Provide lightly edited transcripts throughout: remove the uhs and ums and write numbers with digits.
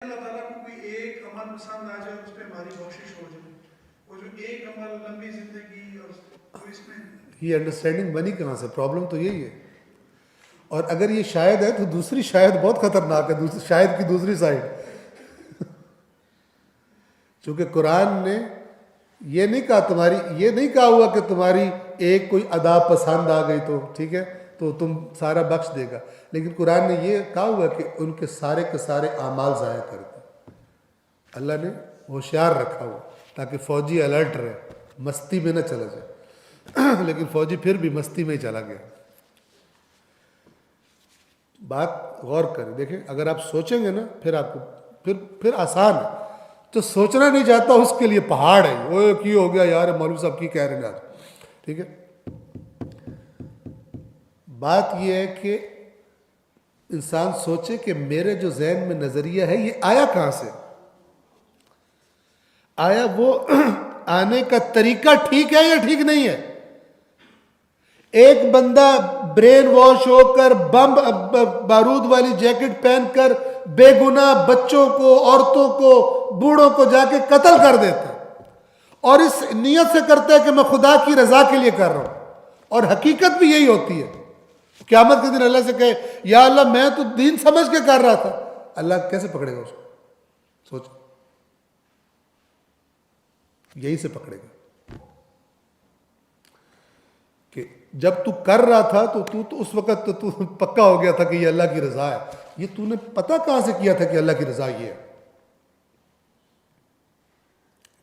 اللہ تعالیٰ کو کوئی ایک عمل پسند آ جائے اور اس پہ ہماری بخشش ہو جائے، وہ جو ایک عمل لمبی زندگی اور تو اس میں یہ انڈرسٹینڈنگ بنی کہاں سے؟ پرابلم تو یہی ہے. اور اگر یہ شاید ہے تو دوسری شاید بہت خطرناک ہے، شاید کی دوسری سائڈ. چونکہ قرآن نے یہ نہیں کہا تمہاری، یہ نہیں کہا ہوا کہ تمہاری ایک کوئی ادا پسند آ گئی تو ٹھیک ہے تو تم سارا بخش دے گا، لیکن قرآن نے یہ کہا ہوا کہ ان کے سارے اعمال ضائع کر دیں. اللہ نے ہوشیار رکھا ہوا تاکہ فوجی الرٹ رہے، مستی میں نہ چلا جائے. لیکن فوجی پھر بھی مستی میں ہی چلا گیا. بات غور کریں، دیکھیں اگر آپ سوچیں گے نا پھر آپ کو پھر آسان ہے. تو سوچنا نہیں چاہتا اس کے لیے پہاڑ ہے. وہ کی ہو گیا یار مولوی صاحب کی کہہ رہے ہیں آج، ٹھیک ہے. بات یہ ہے کہ انسان سوچے کہ میرے جو ذہن میں نظریہ ہے یہ آیا کہاں سے؟ آیا وہ آنے کا طریقہ ٹھیک ہے یا ٹھیک نہیں ہے؟ ایک بندہ برین واش ہو کر بم بارود والی جیکٹ پہن کر بے گناہ بچوں کو، عورتوں کو، بوڑھوں کو جا کے قتل کر دیتا ہے اور اس نیت سے کرتا ہے کہ میں خدا کی رضا کے لیے کر رہا ہوں. اور حقیقت بھی یہی ہوتی ہے. قیامت کے دن اللہ سے کہے یا اللہ میں تو دین سمجھ کے کر رہا تھا، اللہ کیسے پکڑے گا اس کو؟ سوچو، یہی سے پکڑے گا کہ جب تو کر رہا تھا تو اس وقت تو پکا ہو گیا تھا کہ یہ اللہ کی رضا ہے. یہ تو نے پتہ کہاں سے کیا تھا کہ اللہ کی رضا یہ ہے؟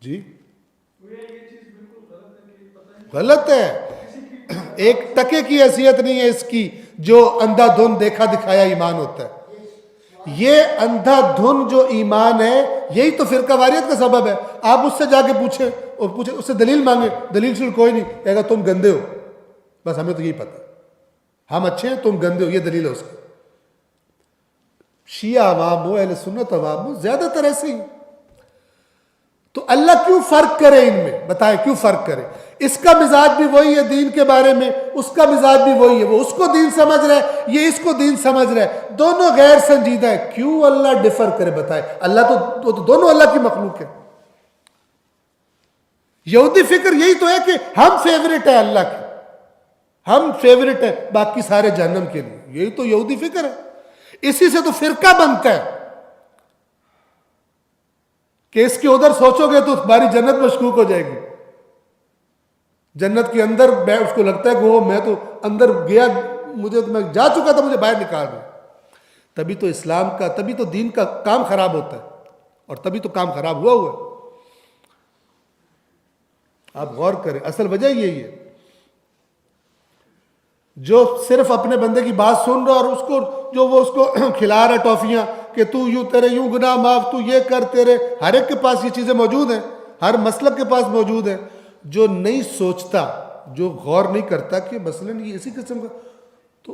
جی غلط ہے. ایک ٹکے کی حیثیت نہیں ہے اس کی جو اندھا دھن دیکھا دکھایا ایمان ہوتا ہے. یہ اندھا دھن جو ایمان ہے یہی تو فرقہ واریت کا سبب ہے. آپ اس سے جا کے پوچھیں اس سے دلیل مانگیں، دلیل سے کوئی نہیں کہے گا تم گندے ہو، بس ہمیں تو یہی پتہ ہم اچھے ہیں تم گندے ہو، یہ دلیل ہے اس کی. شیعہ عوام ہو، اہل سنت عوام ہو، زیادہ تر ایسے ہی. تو اللہ کیوں فرق کرے ان میں؟ بتائیں کیوں فرق کرے؟ اس کا مزاج بھی وہی ہے دین کے بارے میں، اس کا مزاج بھی وہی ہے. وہ اس کو دین سمجھ رہا ہے، یہ اس کو دین سمجھ رہا ہے، دونوں غیر سنجیدہ ہے. کیوں اللہ ڈفر کرے؟ بتائے اللہ تو دونوں اللہ کی مخلوق ہے. یہودی فکر یہی تو ہے کہ ہم فیورٹ ہے اللہ کے، ہم فیورٹ ہے باقی سارے جہنم کے لیے. یہی تو یہودی فکر ہے. اسی سے تو فرقہ بنتا ہے کہ اس کے ادھر سوچو گے تو تمہاری جنت مشکوک ہو جائے گی. جنت کے اندر اس کو لگتا ہے کہ وہ میں تو اندر گیا، میں جا چکا تھا، مجھے باہر نکال دیا. تبھی تو اسلام کا، تبھی تو دین کا کام خراب ہوتا ہے اور تبھی تو کام خراب ہوا ہے. آپ غور کریں، اصل وجہ یہی ہے. جو صرف اپنے بندے کی بات سن رہا اور اس کو جو وہ اس کو کھلا رہا ٹافیاں کہ تو یوں تیرے یوں گناہ معاف، تو یہ کر، تیرے ہر ایک کے پاس یہ چیزیں موجود ہیں، ہر مسلک کے پاس موجود ہیں. جو نہیں سوچتا، جو غور نہیں کرتا کہ مثلاً یہ اسی قسم کا، تو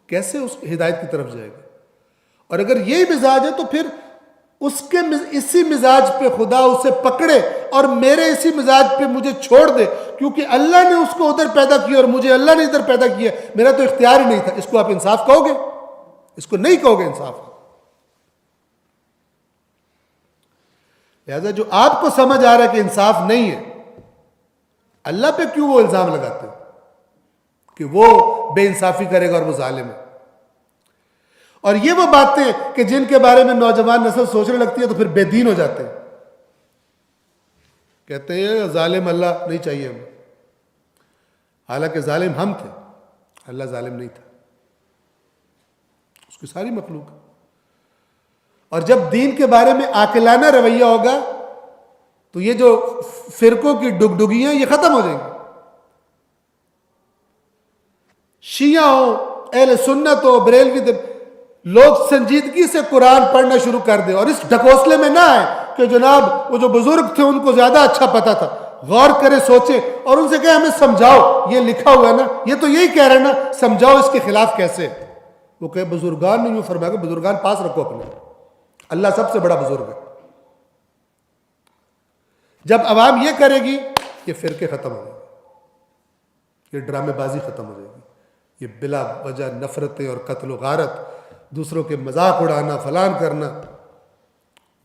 کیسے اس ہدایت کی طرف جائے گا؟ اور اگر یہی مزاج ہے تو پھر اس کے اسی مزاج پہ خدا اسے پکڑے اور میرے اسی مزاج پہ مجھے چھوڑ دے، کیونکہ اللہ نے اس کو ادھر پیدا کیا اور مجھے اللہ نے ادھر پیدا کیا، میرا تو اختیار ہی نہیں تھا. اس کو آپ انصاف کہو گے؟ اس کو نہیں کہو گے انصاف. لہذا جو آپ کو سمجھ آ رہا ہے کہ انصاف نہیں ہے، اللہ پہ کیوں وہ الزام لگاتے ہیں کہ وہ بے انصافی کرے گا اور وہ ظالم ہے؟ اور یہ وہ باتیں کہ جن کے بارے میں نوجوان نسل سوچنے لگتی ہے تو پھر بے دین ہو جاتے ہیں، کہتے ہیں ظالم اللہ نہیں چاہیے ہمیں. حالانکہ ظالم ہم تھے، اللہ ظالم نہیں تھا، اس کی ساری مخلوق. اور جب دین کے بارے میں عاقلانہ رویہ ہوگا تو یہ جو فرقوں کی ڈگڈگیاں یہ ختم ہو جائیں گی. شیعہ ہو، اہل سنت ہو، بریلوی، لوگ سنجیدگی سے قرآن پڑھنا شروع کر دیں اور اس ڈھکوسلے میں نہ آئے کہ جناب وہ جو بزرگ تھے ان کو زیادہ اچھا پتا تھا. غور کرے، سوچے اور ان سے کہے ہمیں سمجھاؤ، یہ لکھا ہوا ہے نا، یہ تو یہی کہہ رہے ہیں نا، سمجھاؤ اس کے خلاف کیسے. وہ کہے بزرگان نے یوں فرمایا کہ بزرگان پاس رکھو اپنے، اللہ سب سے بڑا بزرگ ہے. جب عوام یہ کرے گی یہ فرقے ختم ہو جائیں گے، یہ ڈرامے بازی ختم ہو جائے گی، یہ بلا وجہ نفرتیں اور قتل و غارت، دوسروں کے مذاق اڑانا، فلان کرنا،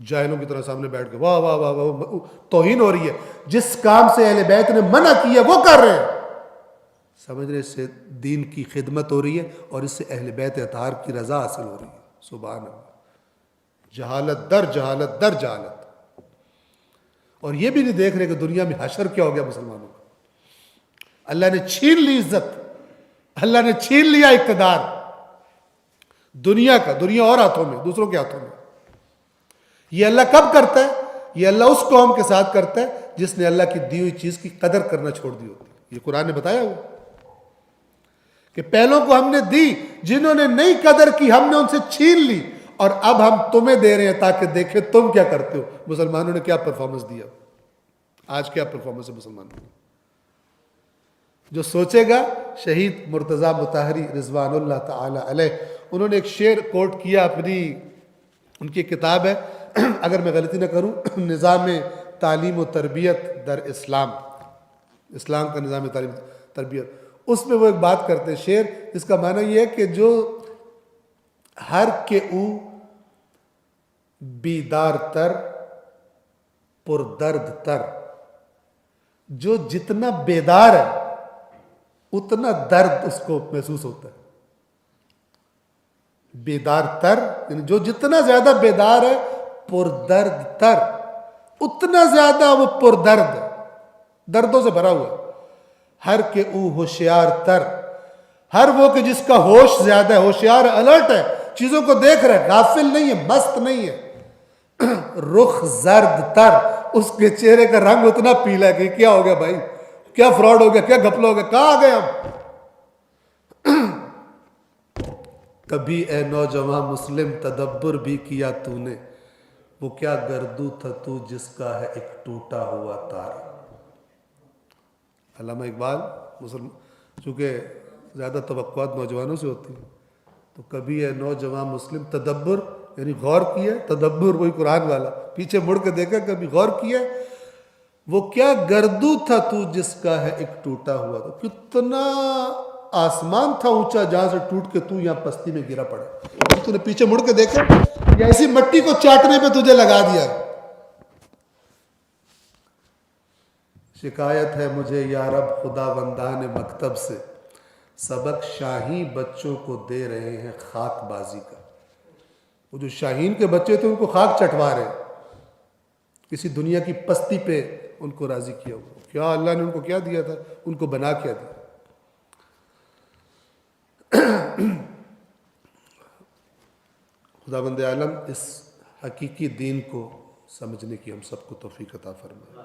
جاہلوں کی طرح سامنے بیٹھ کے واہ واہ واہ واہ توہین ہو رہی ہے. جس کام سے اہل بیت نے منع کیا وہ کر رہے ہیں, سمجھ رہے, اس سے دین کی خدمت ہو رہی ہے اور اس سے اہل بیت اطہار کی رضا حاصل ہو رہی ہے. سبحان اللہ. جہالت در جہالت در جہالت. اور یہ بھی نہیں دیکھ رہے کہ دنیا میں حشر کیا ہو گیا مسلمانوں کا. اللہ نے چھین لی عزت, اللہ نے چھین لیا اقتدار دنیا کا, دنیا اور ہاتھوں میں, دوسروں کے ہاتھوں میں. یہ اللہ کب کرتا ہے؟ یہ اللہ اس قوم کے ساتھ کرتا ہے جس نے اللہ کی دی ہوئی چیز کی قدر کرنا چھوڑ دی ہوتی. یہ قرآن نے بتایا ہوا کہ پہلوں کو ہم نے دی, جنہوں نے نہیں قدر کی ہم نے ان سے چھین لی, اور اب ہم تمہیں دے رہے ہیں تاکہ دیکھیں تم کیا کرتے ہو. مسلمانوں نے کیا پرفارمنس دیا آج, کیا پرفارمنس ہے مسلمانوں نے. جو سوچے گا, شہید مرتضیٰ مطہری رضوان اللہ تعالی علیہ, انہوں نے ایک شعر کوٹ کیا اپنی, ان کی کتاب ہے اگر میں غلطی نہ کروں نظام تعلیم و تربیت در اسلام, اسلام کا نظام تعلیم تربیت. اس میں وہ ایک بات کرتے ہیں شعر, اس کا معنی یہ ہے کہ جو ہر کے او بیدار تر پر درد تر, جو جتنا بیدار ہے اتنا درد اس کو محسوس ہوتا ہے. بیدار تر یعنی جو جتنا زیادہ بیدار ہے, پر درد تر اتنا زیادہ وہ پر درد ہے, دردوں سے بھرا ہوا ہے. ہر کے او ہوشیار تر, ہر وہ کہ جس کا ہوش زیادہ ہے, ہوشیار ہے, الرٹ ہے, چیزوں کو دیکھ رہا ہے, غافل نہیں ہے, مست نہیں ہے. رخ زرد تر, اس کے چہرے کا رنگ اتنا پیلا ہے کہ کیا ہو گیا بھائی, کیا فراڈ ہو گیا, کیا گھپلا ہو گیا, کہاں آ گئے ہم. کبھی اے نوجوان مسلم تدبر بھی کیا تو نے, وہ کیا گردو تھا تو جس کا ہے ایک ٹوٹا ہوا تار. علامہ اقبال چونکہ زیادہ توقعات نوجوانوں سے ہوتی ہیں, تو کبھی اے نوجوان مسلم تدبر یعنی غور کیا, تدبر وہی قرآن والا, پیچھے مڑ کے دیکھا, کبھی غور کیا, وہ کیا گردو تھا تو جس کا ہے ایک ٹوٹا ہوا تھا. کتنا آسمان تھا اونچا جہاں سے ٹوٹ کے تو یہاں پستی میں گرا پڑا. تو نے پیچھے مڑ کے دیکھا یا اسی مٹی کو چاٹنے پہ تجھے لگا دیا. شکایت ہے مجھے یا رب خدا بندان مکتب سے, سبق شاہین بچوں کو دے رہے ہیں خاک بازی کا. وہ جو شاہین کے بچے تھے ان کو خاک چٹوا رہے, کسی دنیا کی پستی پہ ان کو راضی کیا ہوا. کیا اللہ نے ان کو کیا دیا تھا, ان کو بنا کیا دیا. خدا بند عالم اس حقیقی دین کو سمجھنے کی ہم سب کو توفیق عطا فرمائے.